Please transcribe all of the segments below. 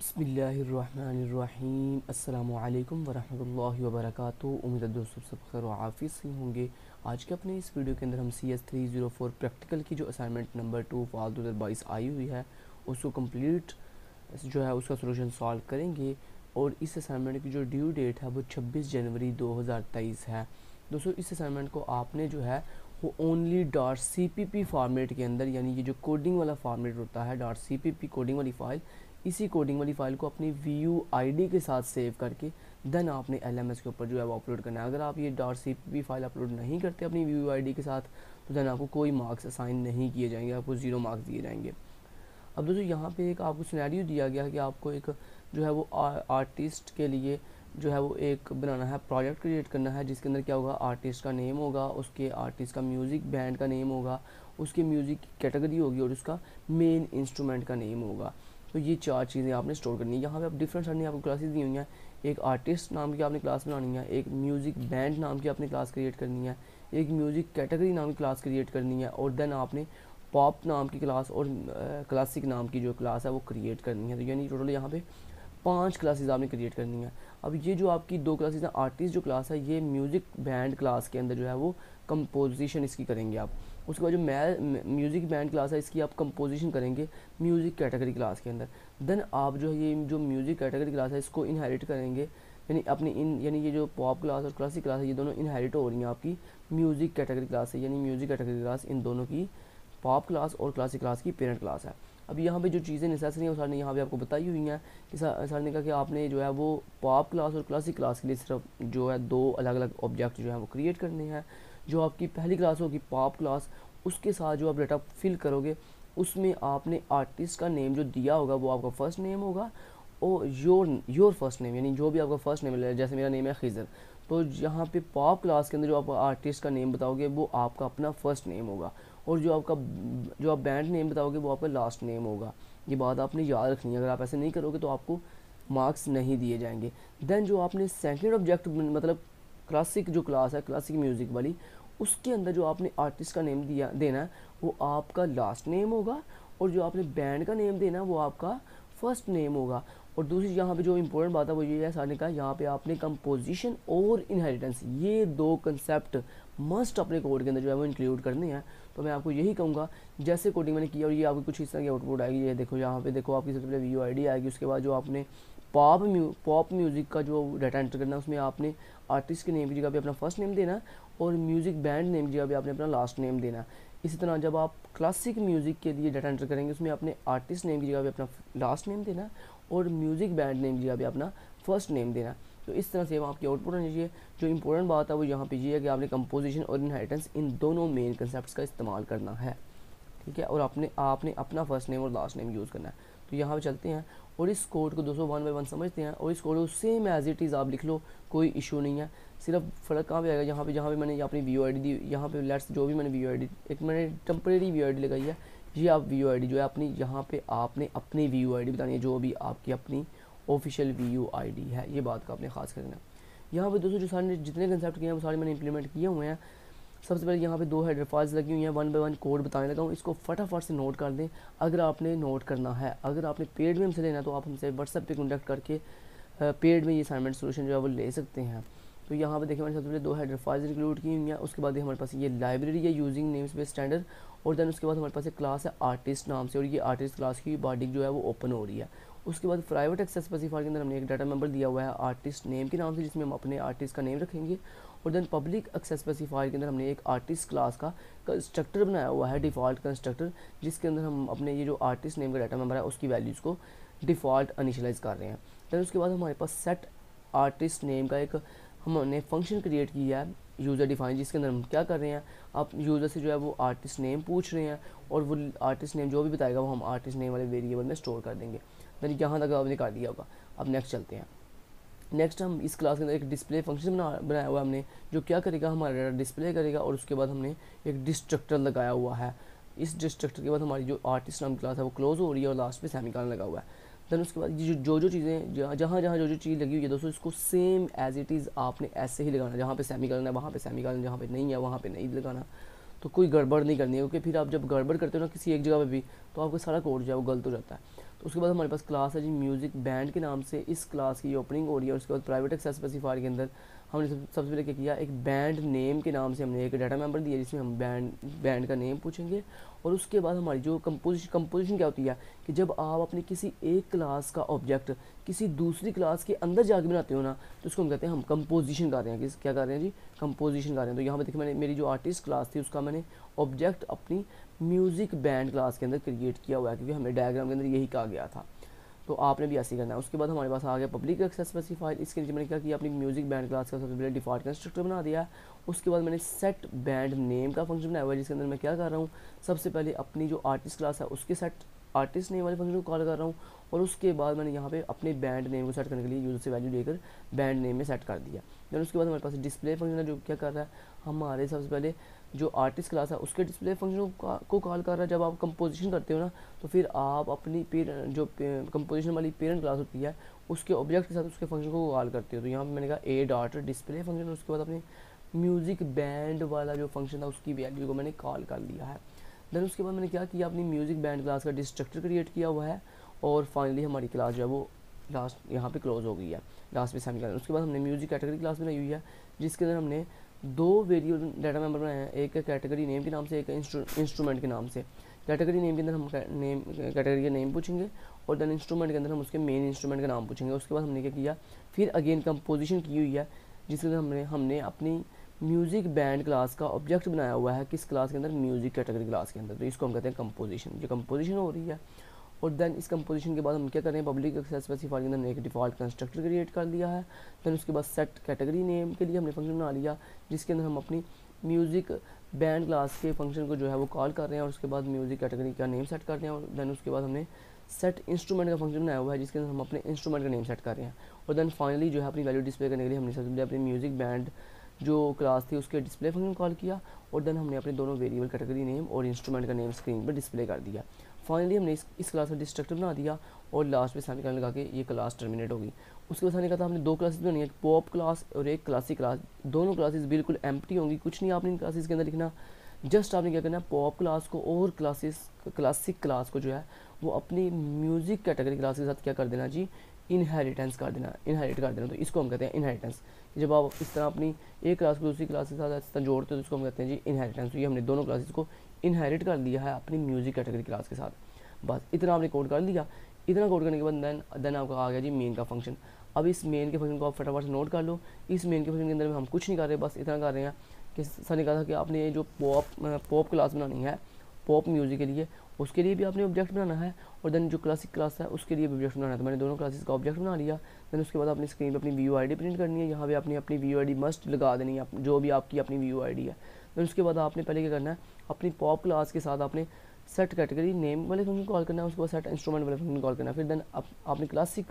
बिस्मिल्लाहिर्रहमानिर्रहीम अस्सलामुअलैकुम वरहमतुल्लाहि वबरकातुहू। उम्मीद है दोस्तों सब खैर व आफियत से होंगे। आज के अपने इस वीडियो के अंदर हम CS 304 प्रैक्टिकल की जो असाइनमेंट नंबर 2 फाल 2022 आई हुई है उसको कंप्लीट जो है उसका सोल्यूशन सॉल्व करेंगे। और इस असाइनमेंट की जो ड्यू डेट है वो 26 जनवरी 2023 है। दोस्तों इस असाइनमेंट को आपने जो है वो ओनली .cpp फॉर्मेट के अंदर, यानी ये जो कोडिंग वाला फॉर्मेट होता है .cpp कोडिंग वाली फ़ाइल, इसी कोडिंग वाली फ़ाइल को अपनी VUID के साथ सेव करके देन आपने LMS के ऊपर जो है वो अपलोड करना है। अगर आप ये .cpp फाइल अपलोड नहीं करते अपनी VUID के साथ तो देन आपको कोई मार्क्स असाइन नहीं किए जाएंगे, आपको 0 मार्क्स दिए जाएंगे। अब दोस्तों यहाँ पे एक आपको सिनेरियो दिया गया है कि आपको एक जो है वो आर्टिस्ट के लिए जो है वो एक बनाना है, प्रोजेक्ट क्रिएट करना है, जिसके अंदर क्या होगा, आर्टिस्ट का नेम होगा, उसके आर्टिस्ट का म्यूज़िक बैंड का नेम होगा, उसके म्यूज़िक की कैटेगरी होगी और उसका मेन इंस्ट्रूमेंट का नेम होगा। तो ये 4 चीज़ें आपने स्टोर करनी है। यहाँ पे आप डिफरेंट सारी आपको क्लासेस दी हुई हैं। एक आर्टिस्ट नाम की आपने क्लास बनानी है, एक म्यूज़िक बैंड नाम की आपने क्लास क्रिएट करनी है, एक म्यूज़िक कैटेगरी नाम की क्लास क्रिएट करनी है और देन आपने पॉप नाम की क्लास और क्लासिक नाम की जो क्लास है वो क्रिएट करनी है। तो यानी टोटल यहाँ पे 5 क्लासेस आपने क्रिएट करनी है। अब ये जो आपकी 2 क्लासेस हैं, आर्टिस्ट जो क्लास है ये म्यूज़िक बैंड क्लास के अंदर जो है वो कंपोजिशन इसकी करेंगे आप। उसके बाद जो म्यूज़िक बैंड क्लास है इसकी आप कंपोजिशन करेंगे म्यूज़िक कैटेगरी क्लास के अंदर। देन आप जो है ये जो म्यूज़िक कैटेगरी क्लास है इसको इनहेरिट करेंगे, यानी अपनी यानी ये जो पॉप क्लास और क्लासिक क्लास है ये दोनों इनहेरिट हो रही हैं आपकी म्यूज़िक कैटेगरी क्लास से, यानी म्यूज़िक कैटेगरी क्लास इन दोनों की पॉप क्लास और क्लासिक क्लास की पेरेंट क्लास है। अब यहाँ पे जो चीज़ें नेसेसरी हैं सर ने यहाँ पे आपको बताई हुई हैं कि सर ने कहा कि आपने जो है वो पॉप क्लास और क्लासिक क्लास के लिए सिर्फ जो है 2 अलग अलग ऑब्जेक्ट जो है वो क्रिएट करने हैं। जो आपकी पहली क्लास होगी पॉप क्लास, उसके साथ जो आप डाटा फिल करोगे उसमें आपने आर्टिस्ट का नेम जो दिया होगा वो आपका फर्स्ट नेम होगा और योर फर्स्ट नेम, यानी जो भी आपका फर्स्ट नेम है, जैसे मेरा नेम है खिज़र, तो यहाँ पे पॉप क्लास के अंदर जो आप आर्टिस्ट का नेम बताओगे वो आपका अपना फर्स्ट नेम होगा और जो आप बैंड नेम बताओगे वो आपका लास्ट नेम होगा। ये बात आपने याद रखनी है, अगर आप ऐसे नहीं करोगे तो आपको मार्क्स नहीं दिए जाएंगे। देन जो आपने सेकंड ऑब्जेक्ट मतलब क्लासिक जो क्लास है क्लासिक म्यूज़िक वाली, उसके अंदर जो आपने आर्टिस्ट का नेम देना है वो आपका लास्ट नेम होगा और जो आपने बैंड का नेम देना है वो आपका फर्स्ट नेम होगा। और दूसरी यहाँ पे जो इम्पोर्टेंट बात है वो ये है, सारे का यहाँ पे आपने कंपोजिशन और इनहेरिटेंस ये 2 कंसेप्ट मस्ट अपने कोड के अंदर जो है वो इंक्लूड करने हैं। तो मैं आपको यही कहूँगा जैसे कोडिंग मैंने किया और ये आपको कुछ इस तरह की आउटपुट आएगी। ये देखो यहाँ पे देखो आपकी सबसे पहले VUID आएगी, उसके बाद जो आपने पॉप म्यूज़िक का जो डाटा एंटर करना है उसमें आपने आर्टिस्ट के नेम की जगह पे अपना फर्स्ट नेम देना और म्यूज़िक बैंड नेम की जगह पे आपने अपना लास्ट नेम देना। इसी तरह जब आप क्लासिक म्यूज़िक के लिए डाटा एंटर करेंगे उसमें आपने आर्टिस्ट नेम की जगह पे अपना लास्ट नेम देना और म्यूज़िक बैंड नेम की जगह पे अपना फर्स्ट नेम देना। तो इस तरह से आपकी आउटपुट होनी चाहिए। जो इंपॉर्टेंट बात है वो यहाँ पे ये है कि आपने कंपोजिशन और इनहेरिटेंस इन दोनों मेन कंसेप्ट का इस्तेमाल करना है, ठीक है, और आपने अपना फर्स्ट नेम और लास्ट नेम यूज़ करना है। तो यहाँ पे चलते हैं और इस कोड को 201 बाई 1 समझते हैं और इस कोड को सेम एज इट इज़ आप लिख लो, कोई इशू नहीं है। सिर्फ फ़र्क कहाँ पे आएगा, यहाँ पे जहाँ पे मैंने अपनी VUID दी, यहाँ पे लेट्स जो भी मैंने VUID एक मैंने टेम्परेरी VUID लगाई है, ये आप VUID जो है अपनी यहाँ पे आपने अपनी VUID बतानी है जो भी आपकी अपनी ऑफिशियल VUID है। ये बात का आपने खास करना है। यहाँ पे दोस्तों जो सारे जितने कंसेप्ट किए हैं वो सारे मैंने इंप्लीमेंट किए हुए हैं। सबसे पहले यहाँ पे 2 हेडर फाइल्स लगी हुई हैं, 1 बाय 1 कोड बताने लगा हूँ, इसको फटाफट से नोट कर दें अगर आपने नोट करना है। अगर आपने पेड में हमसे लेना है तो आप हमसे व्हाट्सएप पे कॉन्टैक्ट करके पेड में ये असाइनमेंट सोल्यूशन जो है वो ले सकते हैं। तो यहाँ पे देखिए मैंने सबसे पहले 2 हेडर फाइल्स इंक्लूड की हुई हैं, उसके बाद हमारे पास ये लाइब्रेरी है यूजिंग नेम स्पेस स्टैंडर्ड और देन उसके बाद हमारे पास एक क्लास है आर्टिस्ट नाम से और ये आर्टिस्ट क्लास की बॉडी जो है वो ओपन हो रही है। उसके बाद प्राइवेट एक्सेस स्पेसिफायर के अंदर हमने एक डाटा मेंबर दिया हुआ है आर्टिस्ट नेम के नाम से जिसमें हम अपने आर्टिस्ट का नेम रखेंगे और देन पब्लिक एक्सेस स्पेसिफायर के अंदर हमने एक आर्टिस्ट क्लास का कंस्ट्रक्टर बनाया हुआ है, डिफ़ॉल्ट कंस्ट्रक्टर, जिसके अंदर हम अपने ये जो आर्टिस्ट नेम का डाटा मेंबर है उसकी वैल्यूज़ को डिफ़ॉल्ट इनिशियलाइज़ कर रहे हैं। देन उसके बाद हमारे पास सेट आर्टिस्ट नेम का एक हमने फंक्शन क्रिएट किया है यूज़र डिफाइन, जिसके अंदर हम क्या कर रहे हैं, आप यूज़र से जो है वो आर्टिस्ट नेम पूछ रहे हैं और वो आर्टिस्ट नेम जो भी बताएगा वो हम आर्टिस्ट नेम वाले वेरिएबल में स्टोर कर देंगे। देन यहाँ तक आपने कर दिया होगा। अब नेक्स्ट चलते हैं। नेक्स्ट हम इस क्लास के अंदर एक डिस्प्ले फंक्शन बनाया हुआ है हमने, जो क्या करेगा हमारा डाटा डिस्प्ले करेगा और उसके बाद हमने एक डिस्ट्रक्टर लगाया हुआ है। इस डिस्ट्रक्टर के बाद हमारी जो आर्टिस्ट नाम क्लास है वो क्लोज हो रही है और लास्ट पे सेमीकोलन लगा हुआ है। देन उसके बाद ये जो चीज़ें जहाँ जहाँ जो चीज़ लगी हुई है दोस्तों इसको सेम एज इट इज़ आपने ऐसे ही लगाना, जहाँ पे सेमीकोलन है वहाँ पे सेमीकोलन, जहाँ पे नहीं है वहाँ पे नहीं लगाना। तो कोई गड़बड़ नहीं करनी है, क्योंकि फिर आप जब गड़बड़ करते हो ना किसी एक जगह पे भी तो आपका सारा कोड जो है वो गलत हो जाता है। तो उसके बाद हमारे पास क्लास है जी म्यूज़िक बैंड के नाम से, इस क्लास की ओपनिंग हो रही है। और उसके बाद प्राइवेट एक्सेस स्पेसिफायर के अंदर हमने सबसे पहले क्या किया, एक बैंड नेम के नाम से हमने एक डाटा मेंबर दिया जिसमें हम बैंड का नेम पूछेंगे। और उसके बाद हमारी जो कंपोजिशन क्या होती है कि जब आप अपनी किसी एक क्लास का ऑब्जेक्ट किसी दूसरी क्लास के अंदर जाके बनाते हो ना, तो उसको हम कहते हैं हम कंपोजिशन कर रहे हैं। क्या कर रहे हैं जी, कंपोजिशन कर रहे हैं। तो यहाँ पे देखिए मैंने मेरी जो आर्टिस्ट क्लास थी उसका मैंने ऑब्जेक्ट अपनी म्यूज़िक बैंड क्लास के अंदर क्रिएट किया हुआ है, क्योंकि हमें डायग्राम के अंदर यही कहा गया था। तो आपने भी ऐसे ही करना है। उसके बाद हमारे पास आ गया पब्लिक एक्सेस स्पेसिफायर। इसके नीचे मैंने क्या किया, अपनी म्यूज़िक बैंड क्लास का सबसे पहले डिफ़ॉल्ट कंस्ट्रक्टर बना दिया। उसके बाद मैंने सेट बैंड नेम का फंक्शन बनाया हुआ है, जिसके अंदर मैं क्या कर रहा हूँ, सबसे पहले अपनी जो आर्टिस्ट क्लास है उसके सेट आर्टिस्ट नेम वाले फंक्शन को कॉल कर रहा हूँ। और उसके बाद मैंने यहाँ पे अपने बैंड नेम को सेट करने के लिए यूज़र से वैल्यू लेकर बैंड नेम में सेट कर दिया। देन उसके बाद हमारे पास डिस्प्ले फंक्शन है, जो क्या कर रहा है, हमारे सबसे पहले जो आर्टिस्ट क्लास है उसके डिस्प्ले फंक्शन को कॉल कर रहा है। जब आप कंपोजिशन करते हो ना, तो फिर आप अपनी जो कंपोजिशन वाली पेरेंट क्लास होती है उसके ऑब्जेक्ट के साथ उसके फंक्शन को कॉल करते हो। तो यहाँ पे मैंने कहा ए डॉट डिस्प्ले फंक्शन, उसके बाद अपने म्यूज़िक बैंड वाला जो फंक्शन था उसकी वैल्यू को मैंने कॉल कर लिया है। देन उसके बाद मैंने क्या किया, अपनी म्यूज़िक बैंड क्लास का डिस्ट्रक्टर क्रिएट किया हुआ है। और फाइनली हमारी क्लास जो है वो लास्ट यहाँ पे क्लोज हो गई है, लास्ट में सेमीकोलन। उसके बाद हमने म्यूज़िक कैटेगरी क्लास बनाई हुई है, जिसके अंदर हमने दो वेरिएबल डाटा मेंबर बनाए हैं, एक कैटेगरी नेम के नाम से, एक इंस्ट्रूमेंट के नाम से। कैटेगरी नेम के अंदर हम कैटेगरी का नेम पूछेंगे, और देन इंस्ट्रूमेंट के अंदर हम उसके मेन इंस्ट्रूमेंट का नाम पूछेंगे। उसके बाद हमने क्या किया, फिर अगेन कंपोजिशन की हुई है, जिसके अंदर हमने अपनी म्यूज़िक बैंड क्लास का ऑब्जेक्ट बनाया हुआ है, किस क्लास के अंदर, म्यूज़िक कैटेगरी क्लास के अंदर। तो इसको हम कहते हैं कंपोजिशन, जो कंपोजिशन हो रही है। और देन इस कंपोजिशन के बाद हम क्या कर रहे हैं, पब्लिक एक्सेस स्पेसिफायर के अंदर हमने एक डिफ़ॉल्ट कंस्ट्रक्टर क्रिएट कर लिया है। देन उसके बाद सेट कैटेगरी नेम के लिए हमने फंक्शन बना लिया, जिसके अंदर हम अपनी म्यूज़िक बैंड क्लास के फंक्शन को जो है वो कॉल कर रहे हैं, और उसके बाद म्यूज़िक कैटेगरी का नेम सेट कर रहे हैं। और देन उसके बाद हमने सेट इंस्ट्रूमेंट का फंक्शन बनाया हुआ है, जिसके अंदर हम अपने इंस्ट्रूमेंट का नेम सेट कर रहे हैं। और देन फाइनली जो है अपनी वैल्यू डिस्प्ले करने के लिए हमने सबसे पहले अपनी म्यूज़िक बैंड जो क्लास थी उसके डिस्प्ले फंक्शन कॉल किया, और देन हमने अपने दोनों वेरिएबल कैटेगरी नेम और इंस्ट्रूमेंट का नेम स्क्रीन पर डिस्प्ले कर दिया। फाइनली हमने इस क्लास का डिस्ट्रक्टर बना दिया, और लास्ट में सेमीकोलन लगा के ये क्लास टर्मिनेट होगी। उसके बाद हमने कहा था हमने दो क्लासेस बनाई है, एक पॉप क्लास और एक क्लासिक क्लास। दोनों क्लासेस बिल्कुल एम्प्टी होंगी, कुछ नहीं आपने इन क्लासेस के अंदर लिखना। जस्ट आपने क्या करना है, पॉप क्लास को और क्लासिक क्लास को जो है वो अपनी म्यूज़िक कैटेगरी क्लास के साथ क्या कर देना जी, इनहेरिट कर देना। तो इसको हम कहते हैं इनहेरिटेंस। जब आप इस तरह अपनी एक क्लास को दूसरी क्लास के साथ इस तरह जोड़ते हो तो इसको हम कहते हैं जी इनहेरिटेंस। तो ये हमने दोनों क्लासेस को इनहेरिट कर लिया है अपनी म्यूज़िक कैटेगरी क्लास के साथ। बस इतना आपने कोड कर लिया। इतना कोड करने के बाद देन आपका आ गया जी मेन का फंक्शन। अब इस मेन के फंक्शन को आप फटाफट से नोट कर लो। इस मेन के फंक्शन के अंदर में हम कुछ नहीं कर रहे, बस इतना कर रहे हैं कि सर ने कहा था कि आपने जो पॉप क्लास बनानी है पॉप म्यूज़िक के लिए, उसके लिए भी आपने ऑब्जेक्ट बनाना है, और देन जो क्लासिक क्लास है उसके लिए भी ऑब्जेक्ट बनाना है। तो मैंने दोनों क्लासेस का ऑब्जेक्ट बना लिया। देन उसके बाद अपनी स्क्रीन पर अपनी व्यू आईडी प्रिंट करनी है। यहाँ पे आपने अपनी व्यू आईडी मस्ट लगा देनी है, जो भी आपकी अपनी व्यू आईडी है। देन उसके बाद आपने पहले क्या करना है, अपनी पॉप क्लास के साथ आपने सेट कैटेगरी नेम वाले फंक्शन कॉल करना है, उसके बाद सेट इंस्ट्रूमेंट वाले फंक्शन कॉल करना है। फिर देन आपने क्लासिक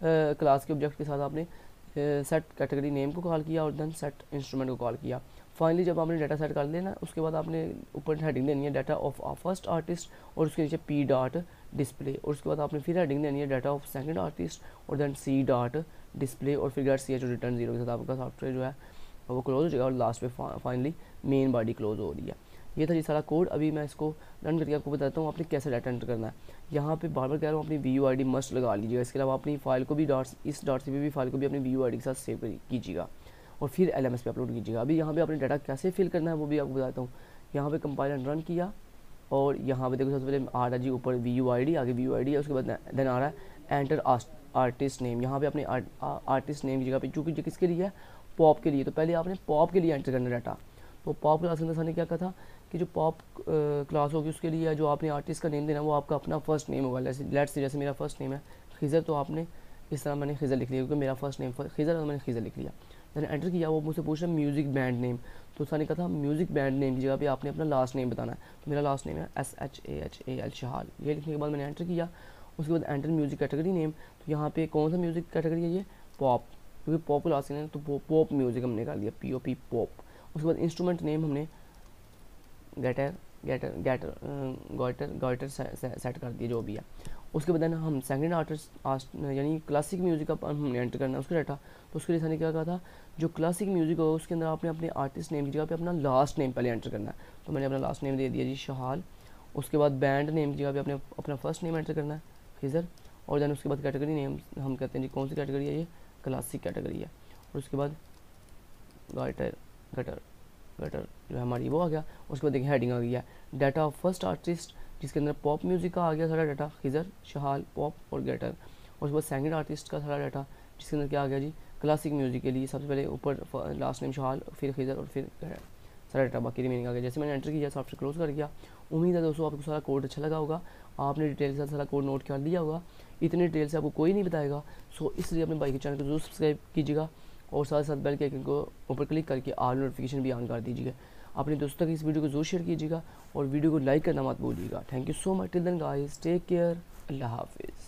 क्लास के ऑब्जेक्ट के साथ आपने सेट कैटेगरी नेम को कॉल किया, और देन सेट इंस्ट्रूमेंट को कॉल किया। फाइनली जब आपने डाटा सेट कर लेना, उसके बाद आपने ऊपर हेडिंग देनी है डाटा ऑफ फर्स्ट आर्टिस्ट, और उसके नीचे पी डॉट डिस्प्ले, और उसके बाद आपने फिर हेडिंग देनी है डाटा ऑफ सेकंड आर्टिस्ट, और देन सी डॉट डिस्प्ले, और फिर गेट सी एच रिटर्न 0 के साथ आपका सॉफ्टवेयर जो है वो क्लोज हो जाएगा, और लास्ट में फाइनली मेन बॉडी क्लोज हो रही है। ये था जी सारा कोड। अभी मैं इसको रन करके आपको बताता हूँ आपने कैसे डाटा एंटर करना है। यहाँ पे बार बार कह रहा हूँ अपनी व्यू आईडी मस्ट लगा लीजिएगा। इसके अलावा अपनी फाइल को भी इस .cpp फाइल को भी अपनी व्यू आईडी के साथ सेव कीजिएगा, और फिर LMS पे अपलोड कीजिएगा। अभी यहाँ पे अपने डाटा कैसे फिल करना है वो भी आपको बताता हूँ। यहाँ पे कंपाइल एंड रन किया, और यहाँ पे देखो सबसे पहले आ रहा है जी ऊपर व्यू आईडी, आगे व्यू आईडी है, उसके बाद देन आ रहा है एंटर आर्टिस्ट नेम। यहाँ पे अपने आर्टिस्ट नेम की जगह पे, चूँकि जो किसके लिए है, पॉप के लिए, तो पहले आपने पॉप के लिए एंटर करना डाटा। तो पॉप क्लास के अंदर ने क्या कहा था कि जो पॉप क्लास होगी उसके लिए जो आपने आर्टिस्ट का नेम देना वो आपका अपना फर्स्ट नेम होगा। जैसे मेरा फर्स्ट नेम है खिज़र, तो आपने इस तरह मैंने खिज़र लिख लिया, क्योंकि मेरा फर्स्ट नेम खिज़र है, तो मैंने खिज़र लिख लिया। मैंने एंटर किया, वो मुझसे पूछ रहा है म्यूज़िक बैंड नेम, तो उसने कहा था म्यूज़िक बैंड नेम की जगह पे आपने अपना लास्ट नेम बताना है। तो मेरा लास्ट नेम है SHAHAL शहाल। ये लिखने के बाद मैंने एंटर किया। उसके बाद एंटर म्यूज़िक कैटेगरी नेम, तो यहाँ पे कौन सा म्यूज़िक कैटेगरी है, ये पॉप, क्योंकि पॉप क्लास है तो पॉप म्यूज़िक हमने कर लिया, POP पॉप। उसके बाद इंस्ट्रूमेंट नेम हमने गैटर सेट कर दिया, जो भी है। उसके बाद हम सेकंड आर्टिस्ट यानी क्लासिक म्यूज़िक का हमने एंटर करना है उसका डाटा। तो उसके लिए मैंने क्या कहा था, जो क्लासिक म्यूज़िक होगा उसके अंदर आपने अपने आर्टिस्ट नेम की जगह पे अपना लास्ट नेम पहले एंटर करना है। तो मैंने अपना लास्ट नेम दे दिया जी शहाल। उसके बाद बैंड नेम की जगह पे आपने अपना फर्स्ट नेम एंटर करना है खिज़र। और देन उसके बाद कैटेगरी नेम हम कहते हैं जी कौन सी कैटेगरी है, ये क्लासिक कैटेगरी है। और उसके बाद गाइटर गटर गटर जो है हमारी वो आ गया। उसके बाद देखिए हेडिंग आ गई है डाटा ऑफ फर्स्ट आर्टिस्ट, जिसके अंदर पॉप म्यूज़िक का आ गया सारा डाटा, खिज़र, शहाल, पॉप और गटर। और उसके बाद सेकंड आर्टिस्ट का सारा डाटा, जिसके अंदर क्या आ गया जी क्लासिक म्यूज़िक के लिए सबसे पहले ऊपर लास्ट नेम शहाल, फिर खिज़र और फिर सारा डाटा बाकी रिमेनिंग आ गया। जैसे मैंने एंटर किया सॉफ्टवेयर क्लोज कर दिया। उम्मीद है दोस्तों आपको सारा कोड अच्छा लगा होगा, आपने डिटेल के साथ सारा कोड नोट कर लिया होगा। इतनी डिटेल से आपको कोई नहीं बताएगा, सो इसलिए अपने भाई के चैनल को जरूर सब्सक्राइब कीजिएगा और साथ साथ बेल के आइकन को ऊपर क्लिक करके ऑल नोटिफिकेशन भी ऑन कर दीजिएगा। अपने दोस्तों तक इस वीडियो को जरूर शेयर कीजिएगा और वीडियो को लाइक करना मत भूलिएगा। Thank you so much, till then guys, take care, अल्लाह हाफिज़।